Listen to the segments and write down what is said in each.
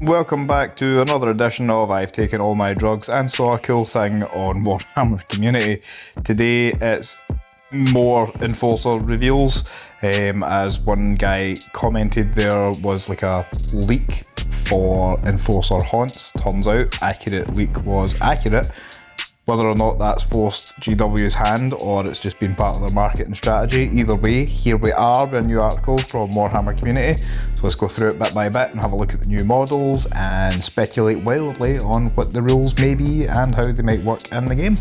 Welcome back to another edition of I've Taken All My Drugs and Saw a Cool Thing on Warhammer Community. Today it's more Enforcer reveals, as one guy commented there was like a leak for Enforcer haunts. Turns out accurate leak was accurate. Whether or not that's forced GW's hand or it's just been part of their marketing strategy, either way, here we are with a new article from Warhammer Community. So let's go through it bit by bit and have a look at the new models and speculate wildly on what the rules may be and how they might work in the game.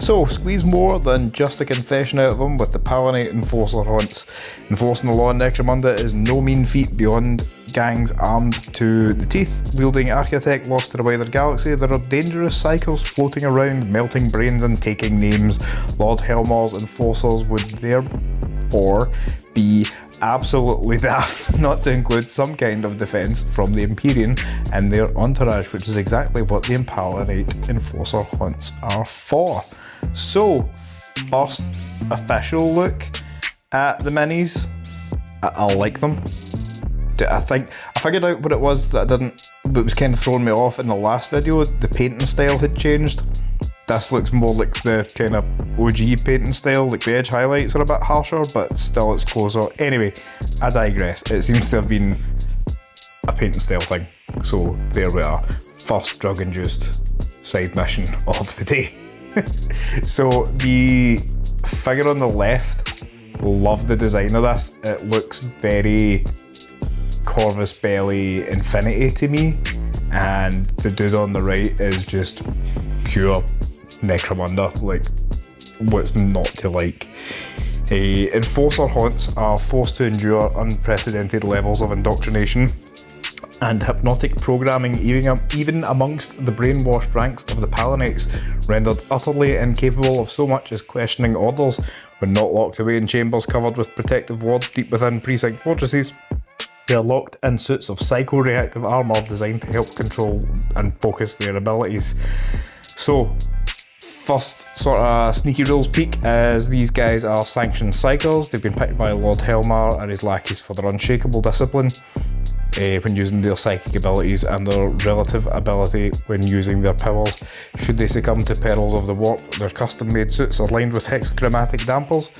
So, squeeze more than just a confession out of them with the Palinate Enforcer haunts. Enforcing the law in Necromunda is no mean feat beyond gangs armed to the teeth. Wielding Architect lost to the wider galaxy, there are dangerous cycles floating around, melting brains and taking names. Lord Helmar's Enforcers would therefore be absolutely daft not to include some kind of defence from the Empyrean and their entourage, which is exactly what the Palinate Enforcer haunts are for. So, first official look at the minis. I like them. I think I figured out what it was that but was kind of throwing me off in the last video. The painting style had changed. This looks more like the kind of OG painting style, like the edge highlights are a bit harsher, but still it's closer. Anyway, I digress. It seems to have been a painting style thing. So there we are. First drug-induced side mission of the day. So the figure on the left, love the design of this. It looks very Corvus Belli Infinity to me, and the dude on the right is just pure Necromunda, like what's not to like. Enforcer haunts are forced to endure unprecedented levels of indoctrination and hypnotic programming even amongst the brainwashed ranks of the Palinates, rendered utterly incapable of so much as questioning orders when not locked away in chambers covered with protective wards deep within precinct fortresses. They are locked in suits of psycho-reactive armour designed to help control and focus their abilities. So, first sort of sneaky rules peek is these guys are sanctioned psychers. They've been picked by Lord Helmar and his lackeys for their unshakable discipline when using their psychic abilities and their relative ability when using their powers. Should they succumb to perils of the warp, their custom-made suits are lined with hexachromatic dampers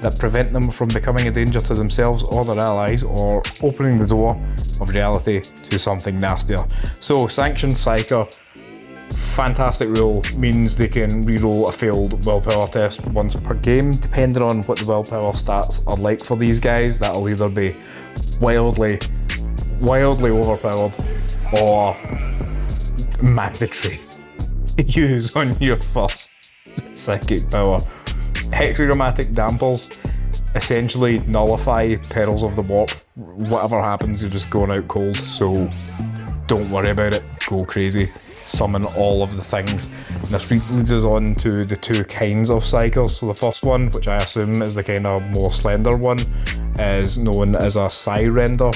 that prevent them from becoming a danger to themselves or their allies, or opening the door of reality to something nastier. So, sanctioned psyker, fantastic rule, means they can reroll a failed willpower test once per game. Depending on what the willpower stats are like for these guys, that'll either be wildly overpowered or mandatory to use on your first psychic power. Hexachromatic dampers essentially nullify perils of the warp. Whatever happens, you're just going out cold, so don't worry about it, go crazy, summon all of the things. And this leads us on to the two kinds of psychers. So the first one, which I assume is the kind of more slender one, is known as a Psy-Render.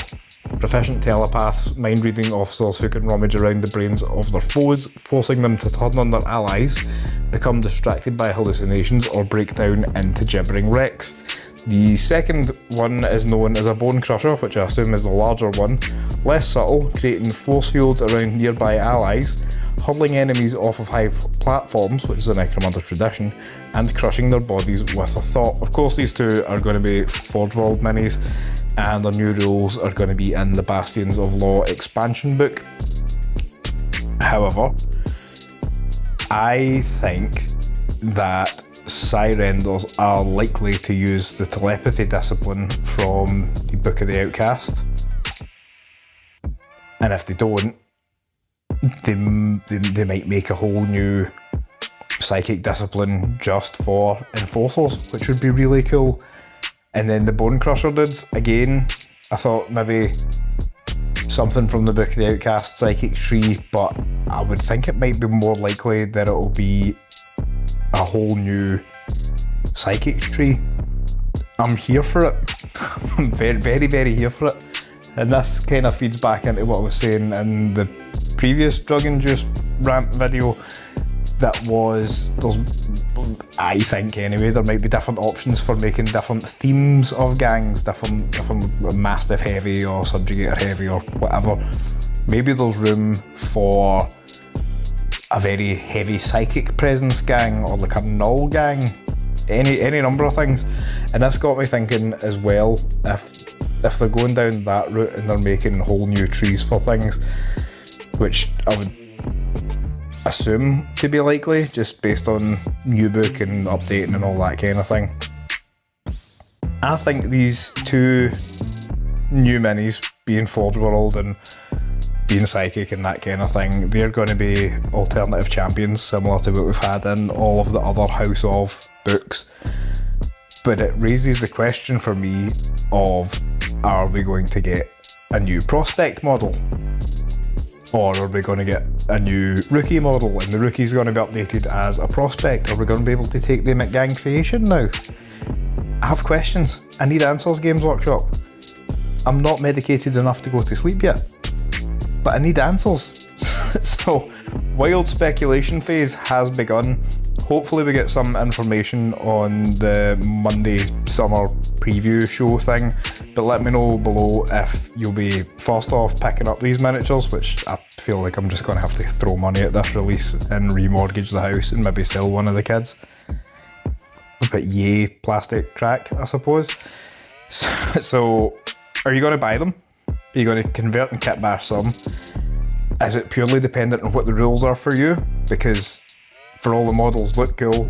Proficient telepaths, mind-reading officers who can rummage around the brains of their foes, forcing them to turn on their allies, become distracted by hallucinations, or break down into gibbering wrecks. The second one is known as a Bone Crusher, which I assume is the larger one, less subtle, creating force fields around nearby allies, hurling enemies off of high platforms, which is a Necromunda tradition, and crushing their bodies with a thought. Of course, these two are going to be Forge World minis, and their new rules are going to be in the Bastions of Law expansion book. However, I think that Psy-Renders are likely to use the telepathy discipline from the Book of the Outcast, and if they don't, they might make a whole new psychic discipline just for Enforcers, which would be really cool. And then the Bone Crusher dudes, again, I thought maybe something from the Book of the Outcast psychic tree, but I would think it might be more likely that it'll be a whole new psychic tree. I'm here for it. I'm very here for it. And this kind of feeds back into what I was saying in the previous drug-induced rant video. I think anyway, there might be different options for making different themes of gangs, different Mastiff heavy or Subjugator heavy or whatever. maybe there's room for a very heavy psychic presence gang, or like a null gang, any number of things. And this got me thinking as well, if they're going down that route and they're making whole new trees for things, which I would assume to be likely, just based on new book and updating and all that kind of thing. I think these two new minis, being Forge World and being Psychic and that kind of thing, they're going to be alternative champions, similar to what we've had in all of the other House of books. But it raises the question for me of, are we going to get a new prospect model? Or are we going to get a new rookie model, and the rookie's going to be updated as a prospect? Are we going to be able to take them at gang creation now? I have questions. I need answers, Games Workshop. I'm not medicated enough to go to sleep yet, but I need answers. So, wild speculation phase has begun. Hopefully we get some information on the Monday summer preview show thing, but let me know below if you'll be first off picking up these miniatures, which I feel like I'm just going to have to throw money at this release and remortgage the house and maybe sell one of the kids. But yay, plastic crack, I suppose. So are you going to buy them? Are you going to convert and kit bash some? Is it purely dependent on what the rules are for you? Because for all the models look cool,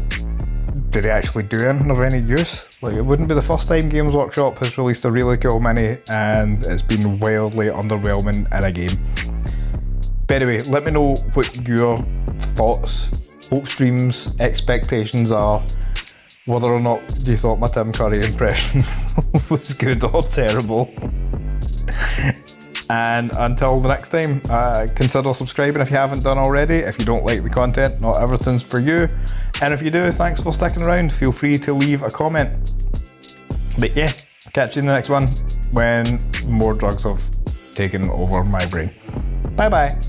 do they actually do anything of any use? Like, it wouldn't be the first time Games Workshop has released a really cool mini and it's been wildly underwhelming in a game. But anyway, let me know what your thoughts, hopes, dreams, expectations are, whether or not you thought my Tim Curry impression was good or terrible. And until the next time, consider subscribing if you haven't done already. If you don't like the content, not everything's for you. And if you do, thanks for sticking around. Feel free to leave a comment. But yeah, catch you in the next one when more drugs have taken over my brain. Bye bye.